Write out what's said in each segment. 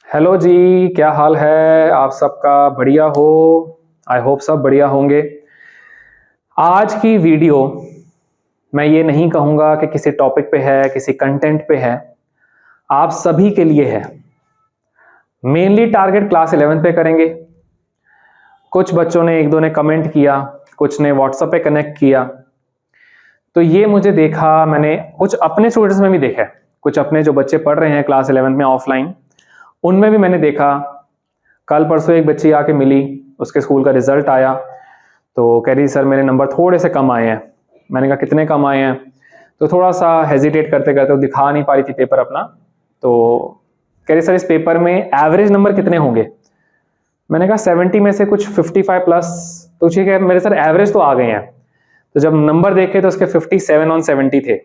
Hello जी, क्या हाल है आप सबका? बढ़िया हो? आई होप सब बढ़िया होंगे। आज की वीडियो मैं ये नहीं कहूँगा कि किसी टॉपिक पे है, किसी कंटेंट पे है, आप सभी के लिए है। मेनली टारगेट क्लास 11 पे करेंगे। कुछ बच्चों ने एक दो ने कमेंट किया, कुछ ने व्हाट्सएप पे कनेक्ट किया, तो ये मुझे देखा, मैंने कुछ अपने स्टूडेंट्स में भी देखा है, कुछ अपने जो बच्चे पढ़ रहे हैं क्लास 11 में ऑफलाइन, उनमें भी मैंने देखा। कल परसों एक बच्ची आके मिली, उसके स्कूल का रिजल्ट आया तो कह रही सर मेरे नंबर थोड़े से कम आए हैं। मैंने कहा कितने कम आए हैं? तो थोड़ा सा हेजिटेट करते करते वो दिखा नहीं पा रही थी पेपर अपना, तो कह रही सर इस पेपर में एवरेज नंबर कितने होंगे? मैंने कहा 70 में से कुछ 55 प्लस। तो ठीक है मेरे सर एवरेज तो आ गए हैं। तो जब नंबर देखे तो उसके 57 ऑन 70 थे।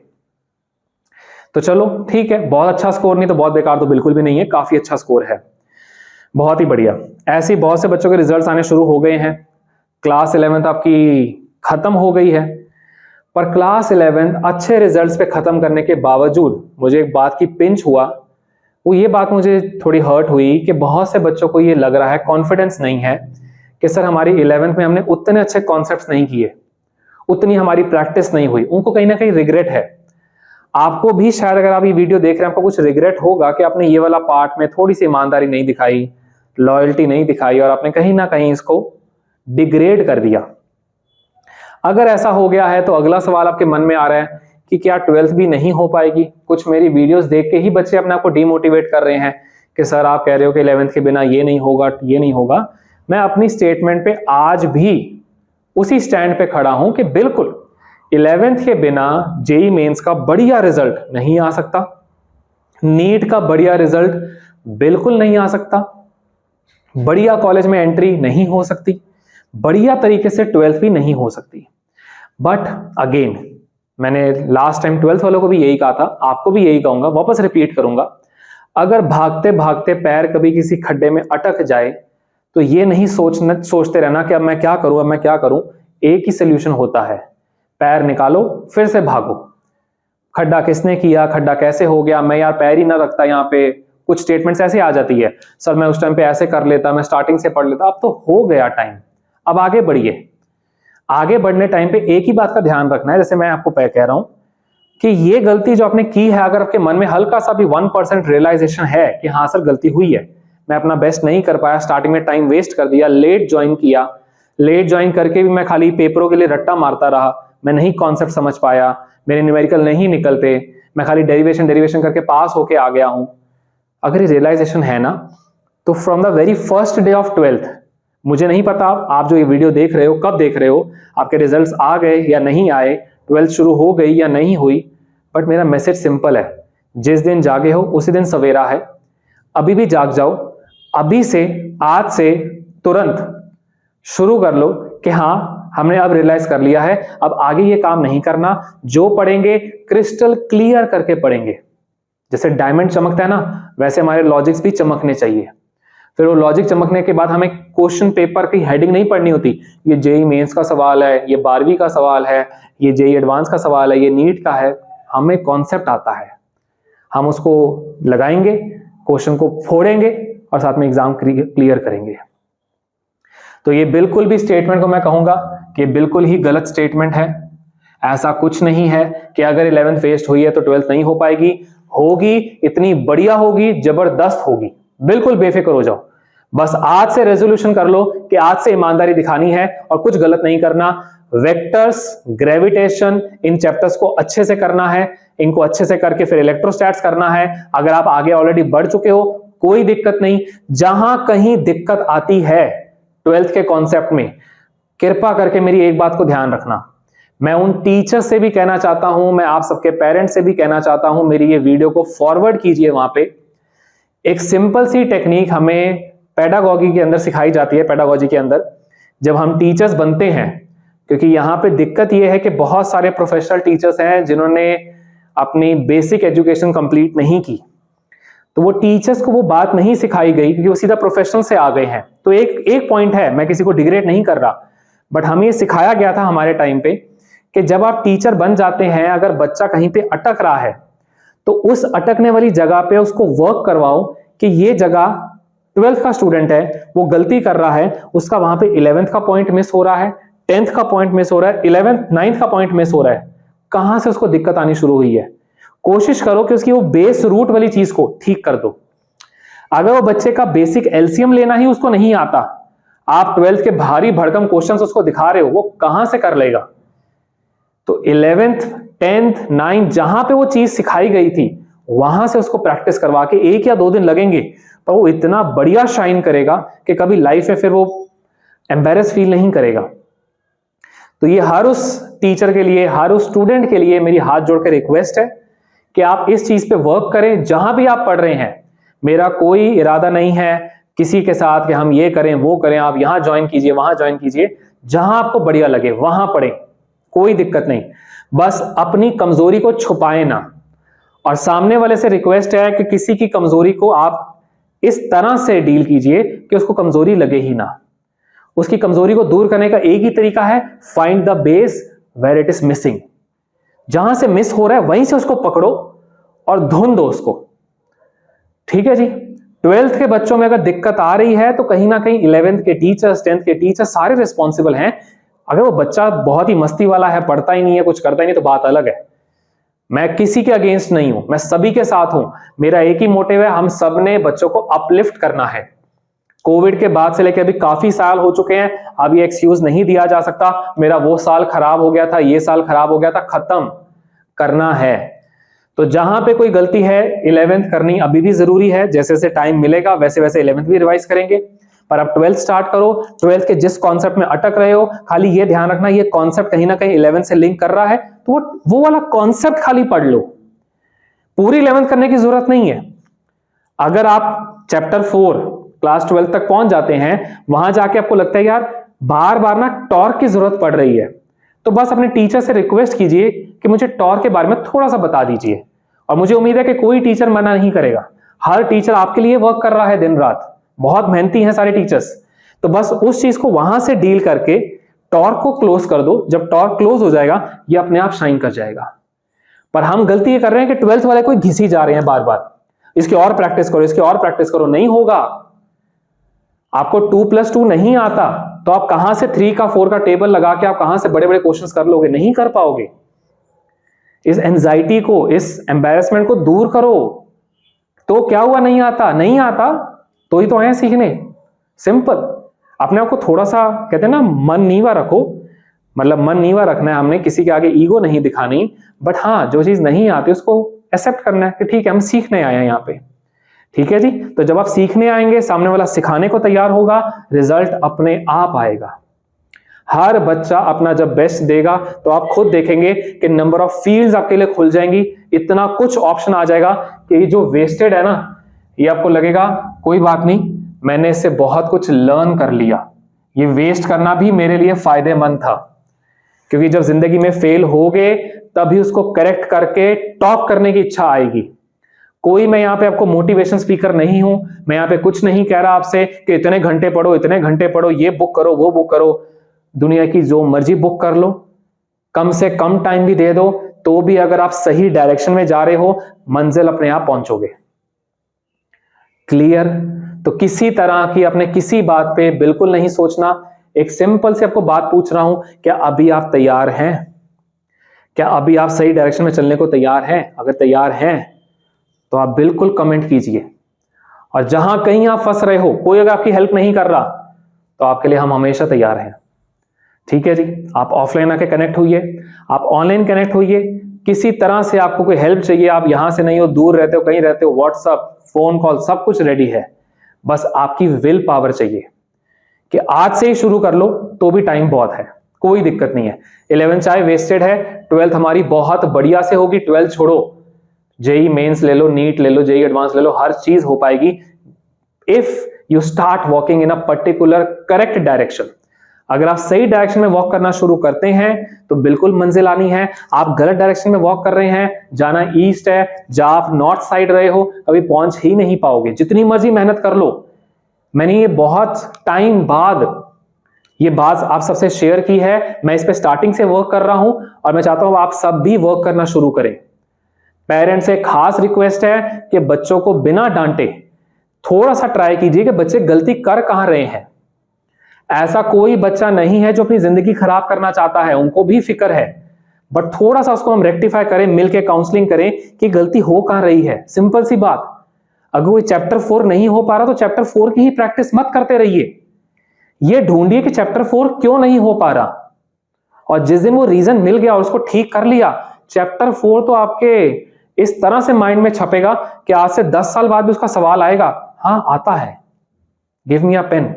तो चलो ठीक है, बहुत अच्छा स्कोर नहीं तो बहुत बेकार तो बिल्कुल भी नहीं है, काफी अच्छा स्कोर है, बहुत ही बढ़िया। ऐसे ही बहुत से बच्चों के रिजल्ट्स आने शुरू हो गए हैं। क्लास 11th आपकी खत्म हो गई है, पर क्लास 11th अच्छे रिजल्ट्स पे खत्म करने के बावजूद मुझे एक बात की पिंच हुआ। वो ये बात मुझे थोड़ी हर्ट हुई कि बहुत से बच्चों को ये लग रहा है, कॉन्फिडेंस नहीं है कि सर हमारी 11th में हमने उतने अच्छे कॉन्सेप्ट्स नहीं किए, उतनी हमारी प्रैक्टिस नहीं हुई। उनको कहीं ना कहीं रिग्रेट है। आपको भी शायद अगर आप ये वीडियो देख रहे हैं आपको कुछ रिग्रेट होगा कि आपने ये वाला पार्ट में थोड़ी सी ईमानदारी नहीं दिखाई, लॉयल्टी नहीं दिखाई और आपने कहीं ना कहीं इसको डिग्रेड कर दिया। अगर ऐसा हो गया है तो अगला सवाल आपके मन में आ रहा है कि क्या 12th भी नहीं हो पाएगी? कुछ मेरी वीडियोस देख के ही बच्चे अपने आप को डिमोटिवेट कर रहे हैं कि सर आप कह रहे हो कि 11th के बिना ये नहीं होगा, ये नहीं होगा। मैं अपनी स्टेटमेंट पे आज भी उसी स्टैंड पे खड़ा हूं कि बिल्कुल 11th के बिना जेई मेंस का बढ़िया रिजल्ट नहीं आ सकता, नीट का बढ़िया रिजल्ट बिल्कुल नहीं आ सकता, बढ़िया कॉलेज में एंट्री नहीं हो सकती, बढ़िया तरीके से 12th भी नहीं हो सकती। बट अगेन मैंने लास्ट टाइम 12th वालों को भी यही कहा था, आपको भी यही कहूंगा, वापस रिपीट करूंगा। अगर भागते भागते पैर कभी किसी खड्डे में अटक जाए तो ये नहीं सोचते रहना कि अब मैं क्या करूं, अब मैं क्या करूं। एक ही सोल्यूशन होता है, पैर निकालो फिर से भागो। खड्डा किसने किया, खड्डा कैसे हो गया, मैं यार पैर ही ना रखता यहाँ पे, कुछ स्टेटमेंट्स ऐसे आ जाती है, सर मैं उस टाइम पे ऐसे कर लेता, मैं स्टार्टिंग से पढ़ लेता। अब तो हो गया टाइम, अब आगे बढ़िए। आगे बढ़ने टाइम पे एक ही बात का ध्यान रखना है, जैसे मैं आपको कह रहा हूं कि ये गलती जो आपने की है, अगर आपके मन में हल्का सा भी 1% रियलाइजेशन है कि हाँ सर गलती हुई है, मैं अपना बेस्ट नहीं कर पाया, स्टार्टिंग में टाइम वेस्ट कर दिया, लेट ज्वाइन किया, लेट ज्वाइन करके भी मैं खाली पेपरों के लिए रट्टा मारता रहा, मैं नहीं कॉन्सेप्ट समझ पाया, मेरे न्यूमेरिकल नहीं निकलते, मैं खाली डेरिवेशन डेरिवेशन करके पास होके आ गया हूं। अगर ये रियलाइजेशन है ना, तो from the very first day of 12th, मुझे नहीं पता आप जो ये वीडियो देख रहे हो कब देख रहे हो, आपके रिजल्ट्स आ गए या नहीं आए, 12th शुरू हो गई या नहीं हुई, बट मेरा मैसेज सिंपल है, जिस दिन जागे हो उसी दिन सवेरा है। अभी भी जाग जाओ, अभी से, आज से तुरंत शुरू कर लो कि हाँ हमने अब रियलाइज कर लिया है, अब आगे ये काम नहीं करना। जो पढ़ेंगे क्रिस्टल क्लियर करके पढ़ेंगे। जैसे डायमंड चमकता है ना, वैसे हमारे लॉजिक्स भी चमकने चाहिए। फिर वो लॉजिक चमकने के बाद हमें क्वेश्चन पेपर की हेडिंग नहीं पढ़नी होती, ये जेई मेंस का सवाल है, ये 12वीं का सवाल है, ये जेई एडवांस का सवाल है, ये नीट का है। हमें कॉन्सेप्ट आता है, हम उसको लगाएंगे, क्वेश्चन को फोड़ेंगे और साथ में एग्जाम क्लियर करेंगे। तो ये बिल्कुल भी स्टेटमेंट को मैं कहूंगा कि बिल्कुल ही गलत स्टेटमेंट है। ऐसा कुछ नहीं है कि अगर 11th वेस्ट हुई है तो 12th नहीं हो पाएगी, होगी, इतनी बढ़िया होगी, जबरदस्त होगी, बिल्कुल बेफिक्र हो जाओ। बस आज से रेजोल्यूशन कर लो कि आज से ईमानदारी दिखानी है और कुछ गलत नहीं करना। वेक्टर्स, ग्रेविटेशन, इन चैप्टर्स को अच्छे से करना है, इनको अच्छे से करके फिर इलेक्ट्रोस्टैट्स करना है। अगर आप आगे ऑलरेडी बढ़ चुके हो कोई दिक्कत नहीं, जहां कहीं दिक्कत आती है 12th के कॉन्सेप्ट में, कृपा करके मेरी एक बात को ध्यान रखना। मैं उन टीचर से भी कहना चाहता हूं, मैं आप सबके पेरेंट्स से भी कहना चाहता हूं, मेरी ये वीडियो को फॉरवर्ड कीजिए। वहां पे एक सिंपल सी टेक्निक हमें पेडागॉजी के अंदर सिखाई जाती है, पेडागॉजी के अंदर जब हम टीचर्स बनते हैं, क्योंकि यहां पे दिक्कत ये है कि बहुत सारे प्रोफेशनल टीचर्स हैं जिन्होंने अपनी बेसिक एजुकेशन कंप्लीट नहीं की, तो वो टीचर्स को वो बात नहीं सिखाई गई क्योंकि वो सीधा प्रोफेशनल से आ गए हैं। तो एक पॉइंट है, मैं किसी को डिग्रेड नहीं कर रहा, बट हमें सिखाया गया था हमारे टाइम पे कि जब आप टीचर बन जाते हैं, अगर बच्चा कहीं पे अटक रहा है तो उस अटकने वाली जगह पे उसको वर्क करवाओ कि ये जगह 12th का स्टूडेंट है, वो गलती कर रहा है, उसका वहां पे 11th का पॉइंट मिस हो रहा है, 10th का पॉइंट मिस हो रहा है, 11th 9th का पॉइंट मिस हो रहा है। कहां से उसको दिक्कत आनी शुरू हुई है? कोशिश करो कि उसकी वो बेस रूट वाली चीज को ठीक कर दो। अगर वो बच्चे का बेसिक एलसीएम लेना ही उसको नहीं आता, आप 12th के भारी भड़कम क्वेश्चंस उसको दिखा रहे हो, वो कहां से कर लेगा? तो 11th 10th 9th जहां पे वो चीज सिखाई गई थी, वहां से उसको प्रैक्टिस करवा के 1 या 2 दिन लगेंगे, पर वो इतना बढ़िया शाइन करेगा कि कभी लाइफ में फिर वो एम्बैरेस फील नहीं करेगा। तो ये हर उस टीचर के लिए, हर उस स्टूडेंट के लिए मेरी हाथ जोड़कर रिक्वेस्ट है कि आप इस चीज पे वर्क करें जहां भी आप पढ़ रहे हैं। मेरा कोई इरादा नहीं है किसी के साथ कि हम ये करें वो करें, आप यहां ज्वाइन कीजिए वहां ज्वाइन कीजिए, जहां आपको बढ़िया लगे वहां पढ़ें, कोई दिक्कत नहीं। बस अपनी कमजोरी को छुपाए ना, और सामने वाले से रिक्वेस्ट है कि किसी की कमजोरी को आप इस तरह से डील कीजिए कि उसको कमजोरी लगे ही ना। उसकी कमजोरी को दूर करने का एक ही तरीका है, find the base where it is missing. जहां से मिस हो रहा है वहीं से उसको पकड़ो और धुन दो उसको। ठीक है जी। 12th के बच्चों में अगर दिक्कत आ रही है तो कहीं ना कहीं 11th के टीचर्स, 10th के टीचर्स सारे रिस्पॉन्सिबल हैं। अगर वो बच्चा बहुत ही मस्ती वाला है, पढ़ता ही नहीं है, कुछ करता ही नहीं, तो बात अलग है। मैं किसी के अगेंस्ट नहीं हूं, मैं सभी के साथ हूं। मेरा एक ही मोटिव है, हम सब ने बच्चों को अपलिफ्ट करना है। कोविड के बाद से लेकर अभी काफी साल हो चुके हैं, अब ये एक्सक्यूज नहीं दिया जा सकता मेरा वो साल खराब हो गया था, ये साल खराब हो गया था, खत्म करना है। तो जहां पे कोई गलती है 11th करनी अभी भी जरूरी है, जैसे जैसे टाइम मिलेगा वैसे वैसे 11th भी रिवाइज करेंगे। पर अब 12th स्टार्ट करो, 12th के जिस कॉन्सेप्ट में अटक रहे हो, खाली ये ध्यान रखना ये कॉन्सेप्ट कहीं ना कहीं 11th से लिंक कर रहा है, तो वो वाला कॉन्सेप्ट खाली पढ़ लो, पूरी 11th करने की जरूरत नहीं है। अगर आप चैप्टर 4 क्लास 12 तक पहुंच जाते हैं, वहां जाके आपको लगता है यार बार बार ना टॉर्क की जरूरत पड़ रही है, तो बस अपने टीचर से रिक्वेस्ट कीजिए कि मुझे टॉर्क के बारे में थोड़ा सा बता दीजिए, और मुझे उम्मीद है कि कोई टीचर मना नहीं करेगा। हर टीचर आपके लिए वर्क कर रहा है दिन रात, बहुत मेहनती हैं सारे टीचर्स। तो बस उस चीज को वहां से डील करके टॉर्क को क्लोज कर दो। जब टॉर्क क्लोज हो जाएगा, ये अपने आप शाइन कर जाएगा। पर हम गलती ये कर रहे हैं कि 12th वाले कोई घिसी जा रहे हैं बार बार, इसकी और प्रैक्टिस करो, इसकी और प्रैक्टिस करो। नहीं होगा। आपको 2+2 नहीं आता तो आप कहां से 3 का 4 का टेबल लगा के आप कहां से बड़े बड़े क्वेश्चंस कर लोगे? नहीं कर पाओगे। इस एंजाइटी को, इस एम्बैरेसमेंट को दूर करो। तो क्या हुआ? नहीं आता, नहीं आता तो ही तो आए सीखने। सिंपल। अपने आप को थोड़ा सा, कहते हैं ना, मन नीवा रखो। मतलब मन नीवा रखना है हमने, किसी के आगे ईगो नहीं दिखानी, बट हाँ जो चीज नहीं आती उसको एक्सेप्ट करना है कि ठीक है हम सीखने आए हैं यहाँ पे। ठीक है जी। तो जब आप सीखने आएंगे, सामने वाला सिखाने को तैयार होगा, रिजल्ट अपने आप आएगा। हर बच्चा अपना जब बेस्ट देगा तो आप खुद देखेंगे कि नंबर ऑफ फील्ड्स आपके लिए खुल जाएंगी, इतना कुछ ऑप्शन आ जाएगा कि ये जो वेस्टेड है ना, ये आपको लगेगा कोई बात नहीं, मैंने इससे बहुत कुछ लर्न कर लिया, ये वेस्ट करना भी मेरे लिए फायदेमंद था। क्योंकि जब जिंदगी में फेल हो गए तभी उसको करेक्ट करके टॉप करने की इच्छा आएगी। कोई मैं यहाँ पे आपको मोटिवेशन स्पीकर नहीं हूं, मैं यहाँ पे कुछ नहीं कह रहा आपसे कि इतने घंटे पढ़ो, इतने घंटे पढ़ो, ये बुक करो, वो बुक करो। दुनिया की जो मर्जी बुक कर लो, कम से कम टाइम भी दे दो, तो भी अगर आप सही डायरेक्शन में जा रहे हो, मंजिल अपने आप पहुंचोगे। क्लियर? तो किसी तरह की अपने किसी बात पे बिल्कुल नहीं सोचना। एक सिंपल से आपको बात पूछ रहा हूं, क्या अभी आप तैयार हैं? क्या अभी आप सही डायरेक्शन में चलने को तैयार हैं? अगर तैयार हैं तो आप बिल्कुल कमेंट कीजिए। और जहां कहीं आप फंस रहे हो, कोई अगर आपकी हेल्प नहीं कर रहा, तो आपके लिए हम हमेशा तैयार हैं। ठीक है जी। आप ऑफलाइन आके कनेक्ट होइए, आप ऑनलाइन कनेक्ट होइए, किसी तरह से आपको कोई हेल्प चाहिए, आप यहां से नहीं हो, दूर रहते हो, कहीं रहते हो, व्हाट्सएप, फोन कॉल, सब कुछ रेडी है। बस आपकी विल पावर चाहिए कि आज से ही शुरू कर लो, तो भी टाइम बहुत है, कोई दिक्कत नहीं है। 11th चाहे वेस्टेड है, 12th हमारी बहुत बढ़िया से होगी। 12th छोड़ो, जेई मेंस ले लो, नीट ले लो, जेई एडवांस ले लो, हर चीज हो पाएगी if you start walking in a particular correct direction. अगर आप सही डायरेक्शन में वॉक करना शुरू करते हैं तो बिल्कुल मंजिल आनी है। आप गलत डायरेक्शन में वॉक कर रहे हैं, जाना ईस्ट है, जहां आप नॉर्थ साइड रहे हो, कभी पहुंच ही नहीं पाओगे, जितनी मर्जी मेहनत कर लो। मैंने ये बहुत टाइम बाद ये बात आप सबसे शेयर की है, मैं इस पे स्टार्टिंग से वर्क कर रहा हूं और मैं चाहता हूं आप सब भी वर्क करना शुरू करें। पेरेंट्स से खास रिक्वेस्ट है कि बच्चों को बिना डांटे थोड़ा सा ट्राई कीजिए कि बच्चे गलती कर कहां रहे हैं। ऐसा कोई बच्चा नहीं है जो अपनी जिंदगी खराब करना चाहता है, उनको भी फिक्र है, बट थोड़ा सा उसको हम रेक्टिफाई करें, मिलके काउंसलिंग करें कि गलती हो कहां रही है। सिंपल सी बात, अगर कोई चैप्टर 4 नहीं हो पा रहा तो चैप्टर 4 की ही प्रैक्टिस मत करते रहिए, ये ढूंढिए कि चैप्टर 4 क्यों नहीं हो पा रहा, और जिस दिन वो रीजन मिल गया और उसको ठीक कर लिया, चैप्टर 4 तो आपके इस तरह से माइंड में छपेगा कि आज से 10 साल बाद भी उसका सवाल आएगा, हाँ आता है, give me a pen.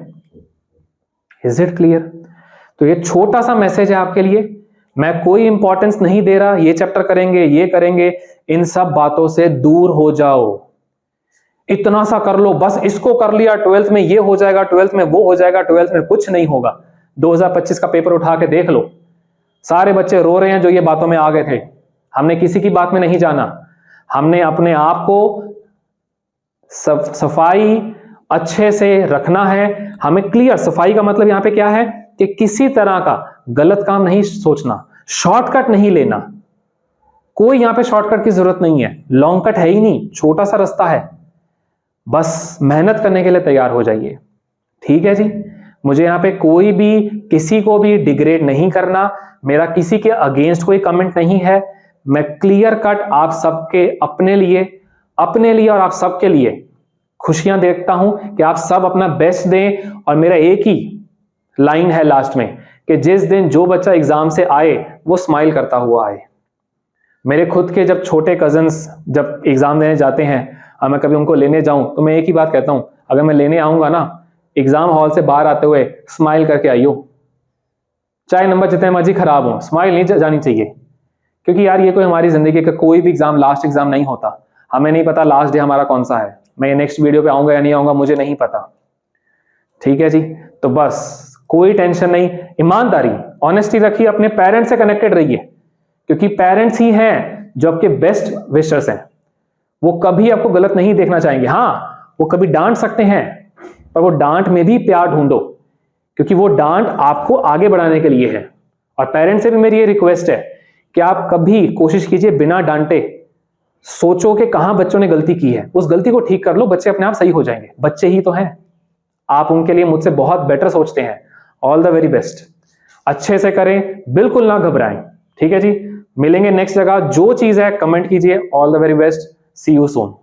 Is it clear? तो ये छोटा सा मैसेज है आपके लिए। मैं कोई इंपॉर्टेंस नहीं दे रहा, ये चैप्टर करेंगे, ये करेंगे, इन सब बातों से दूर हो जाओ। इतना सा कर लो, बस इसको कर लिया, 12th में ये हो जाएगा, 12th में वो हो जाएगा, 12th में कुछ नहीं होगा। 2025 का पेपर उठा के देख लो, सारे बच्चे रो रहे हैं जो ये बातों में आ गए थे। हमने किसी की बात में नहीं जाना, हमने अपने आप को सफाई अच्छे से रखना है। हमें क्लियर, सफाई का मतलब यहां पे क्या है कि किसी तरह का गलत काम नहीं सोचना, शॉर्टकट नहीं लेना। कोई यहां पे शॉर्टकट की जरूरत नहीं है, लॉन्ग कट है ही नहीं, छोटा सा रास्ता है, बस मेहनत करने के लिए तैयार हो जाइए। ठीक है जी, मुझे यहां पे कोई भी किसी को भी डिग्रेड नहीं करना, मेरा किसी के अगेंस्ट कोई कमेंट नहीं है। मैं क्लियर कट आप सबके अपने लिए और आप सबके लिए खुशियां देखता हूं कि आप सब अपना बेस्ट दें। और मेरा एक ही लाइन है लास्ट में कि जिस दिन जो बच्चा एग्जाम से आए वो स्माइल करता हुआ आए। मेरे खुद के जब छोटे कजन्स जब एग्जाम देने जाते हैं और मैं कभी उनको लेने जाऊं तो मैं एक ही बात कहता हूं, अगर मैं लेने आऊंगा ना, एग्जाम हॉल से बाहर आते हुए स्माइल करके आइयो, चाहे नंबर जितने मर्जी खराब हो, स्माइल नहीं जानी चाहिए। क्योंकि यार ये कोई हमारी जिंदगी का कोई भी एग्जाम लास्ट एग्जाम नहीं होता, हमें नहीं पता लास्ट डे हमारा कौन सा है। मैं नेक्स्ट वीडियो पे आऊंगा या नहीं आऊंगा मुझे नहीं पता। ठीक है जी, तो बस कोई टेंशन नहीं, ईमानदारी, ऑनेस्टी रखिए, अपने पेरेंट्स से कनेक्टेड रहिए, क्योंकि पेरेंट्स ही हैं जो आपके बेस्ट विशर्स हैं। वो कभी आपको गलत नहीं देखना चाहेंगे। हाँ, वो कभी डांट सकते हैं, पर वो डांट में भी प्यार ढूंढो, क्योंकि वो डांट आपको आगे बढ़ाने के लिए है। और पेरेंट्स से भी मेरी ये रिक्वेस्ट है कि आप कभी कोशिश कीजिए बिना डांटे सोचो कि कहां बच्चों ने गलती की है, उस गलती को ठीक कर लो, बच्चे अपने आप सही हो जाएंगे। बच्चे ही तो हैं, आप उनके लिए मुझसे बहुत बेटर सोचते हैं। ऑल द वेरी बेस्ट, अच्छे से करें, बिल्कुल ना घबराएं। ठीक है जी, मिलेंगे नेक्स्ट जगह। जो चीज है कमेंट कीजिए। All the very best, see you soon.